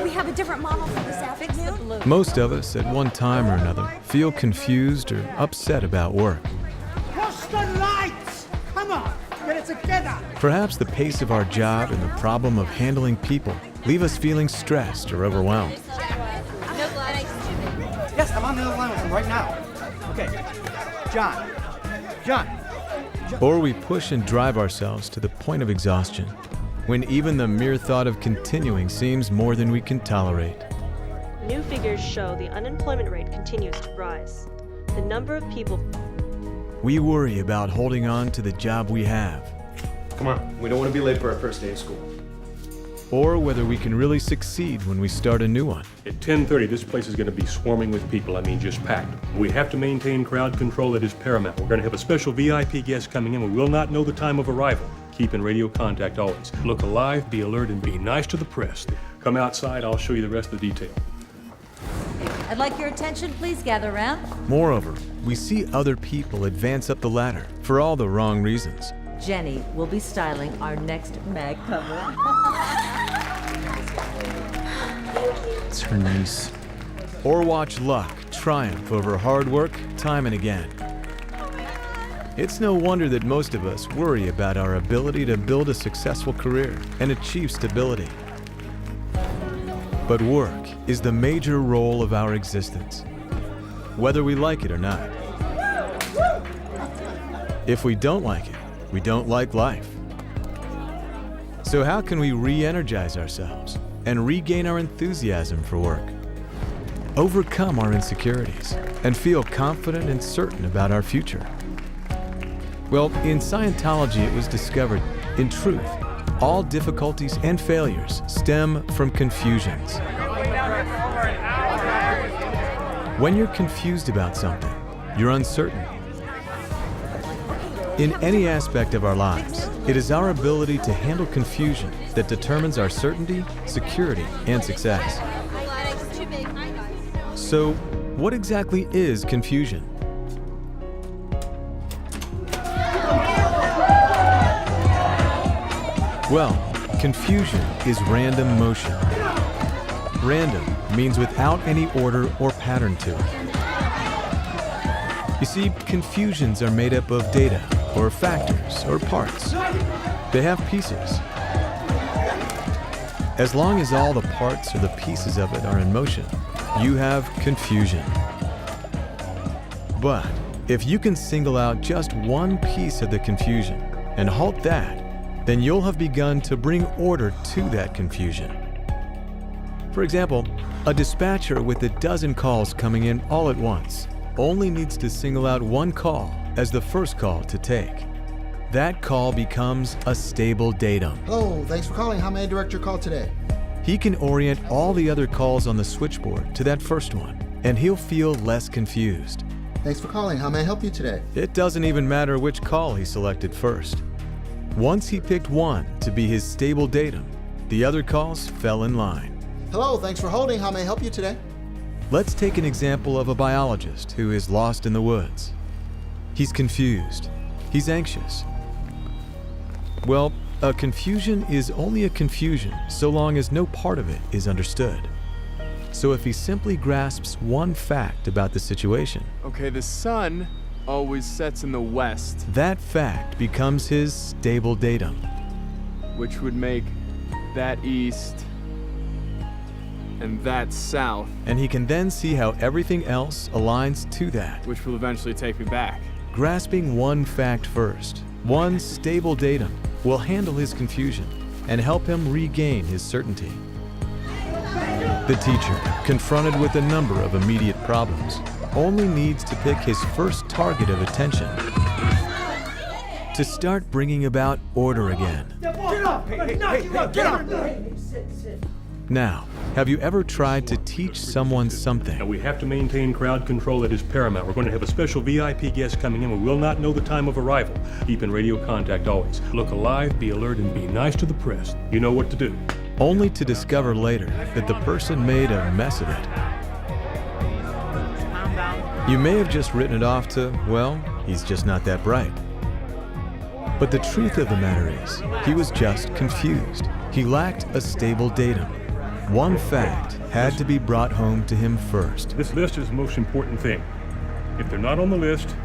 We have a different model for this afternoon. Most of us, at one time or another, feel confused or upset about work. Push the lights! Come on, get it together! Perhaps the pace of our job and the problem of handling people leave us feeling stressed or overwhelmed. Yes, I'm on the other line with him right now. Okay, John. Or we push and drive ourselves to the point of exhaustion, when even the mere thought of continuing seems more than we can tolerate. New figures show the unemployment rate continues to rise. The number of people... We worry about holding on to the job we have, Come on, we don't want to be late for our first day of school. or whether we can really succeed when we start a new one. At 10:30, this place is going to be swarming with people. I mean, just packed. We have to maintain crowd control. That is paramount. We're going to have a special VIP guest coming in. We will not know the time of arrival. Keep in radio contact always. Look alive, be alert, and be nice to the press. Come outside. I'll show you the rest of the detail. I'd like your attention. Please gather around. Moreover, we see other people advance up the ladder for all the wrong reasons. Jenny will be styling our next mag cover. It's her niece. Or watch luck triumph over hard work time and again. It's no wonder that most of us worry about our ability to build a successful career and achieve stability. But work is the major role of our existence, whether we like it or not. If we don't like it, we don't like life. So how can we re-energize ourselves and regain our enthusiasm for work? Overcome our insecurities and feel confident and certain about our future? Well, in Scientology it was discovered, in truth, all difficulties and failures stem from confusions. When you're confused about something, you're uncertain. In any aspect of our lives, it is our ability to handle confusion that determines our certainty, security, and success. So, what exactly is confusion? Well, confusion is random motion. Random means without any order or pattern to it. You see, confusions are made up of data, or factors, or parts. They have pieces. As long as all the parts or the pieces of it are in motion, you have confusion. But if you can single out just one piece of the confusion and halt that, then you'll have begun to bring order to that confusion. For example, a dispatcher with a dozen calls coming in all at once only needs to single out one call as the first call to take. That call becomes a stable datum. Hello, thanks for calling. How may I direct your call today? He can orient all the other calls on the switchboard to that first one, and he'll feel less confused. Thanks for calling. How may I help you today? It doesn't even matter which call he selected first. Once he picked one to be his stable datum, the other calls fell in line. Hello, thanks for holding. How may I help you today? Let's take an example of a biologist who is lost in the woods. He's confused. He's anxious. Well, a confusion is only a confusion so long as no part of it is understood. So if he simply grasps one fact about the situation, Okay, the sun always sets in the west, that fact becomes his stable datum. which would make that east and that south, And he can then see how everything else aligns to that. which will eventually take me back. Grasping one fact first, one stable datum, will handle his confusion and help him regain his certainty. The teacher, confronted with a number of immediate problems, only needs to pick his first target of attention to start bringing about order again. Get up! Get up! Now, have you ever tried to teach someone something? Now, we have to maintain crowd control. That is paramount. We're going to have a special VIP guest coming in. We will not know the time of arrival. Keep in radio contact always. Look alive, be alert, and be nice to the press. You know what to do. only to discover later that the person made a mess of it. You may have just written it off to, well, he's just not that bright. But the truth of the matter is, he was just confused. He lacked a stable datum. One fact had to be brought home to him first. This list is the most important thing. If they're not on the list,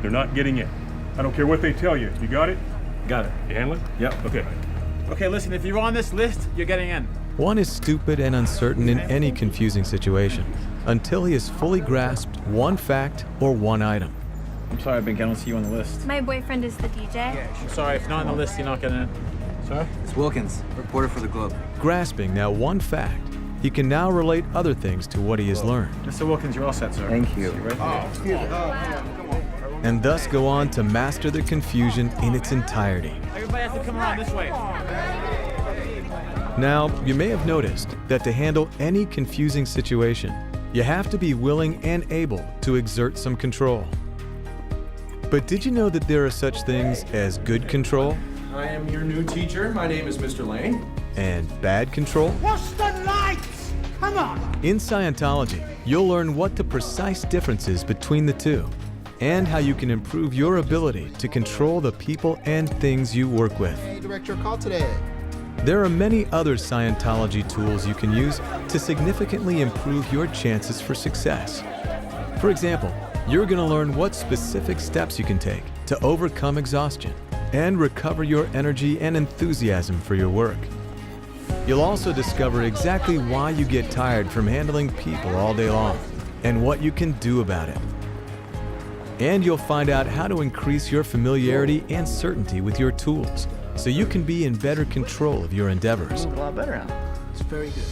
they're not getting in. I don't care what they tell you. You got it? Got it. You handle it? Yep. Okay. Okay, listen, if you're on this list, you're getting in. One is stupid and uncertain in any confusing situation until he has fully grasped one fact or one item. I'm sorry, Bink, I don't see you on the list. My boyfriend is the DJ. I'm sorry, if you're not on the list, you're not getting in. Sorry? It's Wilkins, reporter for the Globe. Grasping now one fact, he can now relate other things to what he has learned, Mr. Wilkins, you're all set, sir. Thank you. and thus go on to master the confusion in its entirety. Everybody has to come around this way. Now, you may have noticed that to handle any confusing situation, you have to be willing and able to exert some control. But did you know that there are such things as good control I am your new teacher. My name is Mr. Lane. and bad control? What's the lights? Come on. In Scientology, you'll learn what the precise difference is between the two and how you can improve your ability to control the people and things you work with. How may I direct your call today? There are many other Scientology tools you can use to significantly improve your chances for success. For example, you're going to learn what specific steps you can take to overcome exhaustion and recover your energy and enthusiasm for your work. You'll also discover exactly why you get tired from handling people all day long and what you can do about it. And you'll find out how to increase your familiarity and certainty with your tools so you can be in better control of your endeavors. A lot better now. It's very good.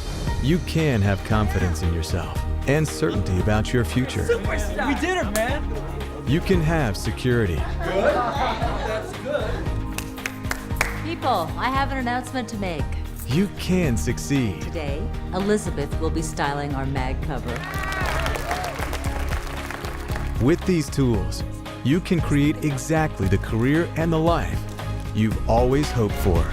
You can have confidence in yourself and certainty about your future. We did it, man. You can have security. People, I have an announcement to make. You can succeed. Today, Elizabeth will be styling our mag cover. With these tools, you can create exactly the career and the life you've always hoped for.